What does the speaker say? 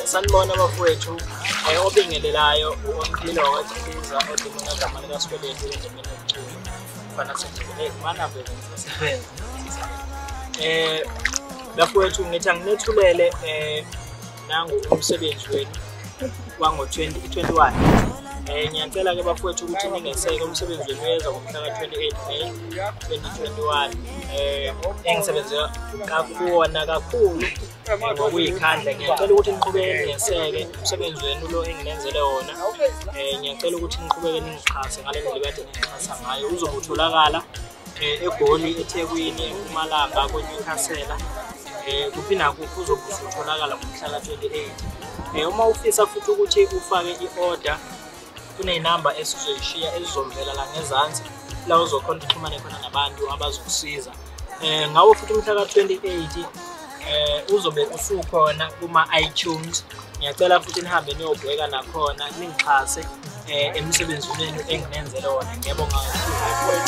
Sanibona bafowethu obingelelayo umphilo wakusiza odinga igama likaSikweletu endimeni yokucula fana senje mana besebenza bafowethu ngithi anginethulele nangu umsebenzi wenu wango 2021 ngiyacela ke bafowethu ukuthi ningeseke umsebenzi wenu weza ngomhla ka28 May 2021 engisebenze kakhulu ngokuyikhandla ngiyacela ukuthi niqhubeke ngeseke umsebenzi wenu lo enginenzele wona ngiyacela ukuthi niqhubeke ningixhase ngale ndlela kade ningixhasa ngayo uzobutholakala eGoli eThekwini eMpumalanga kweNyukhasela kuphina kuzobutholakala ngomhla ka28 uma ufisa futhi ukuthi ufake iorder kunenamba esizoyishiya ezizomvela la ngezansi la uzokhona ukuxhumana khona nabantu abazokusiza ngawo futhi umhla ka28 uzobe usukhona kuma iTunes ngiyacela futhi nihambe niyobheka nakhona ningixhase emsebenzini wenu enginenzele wona ngiyabonga kakhulu.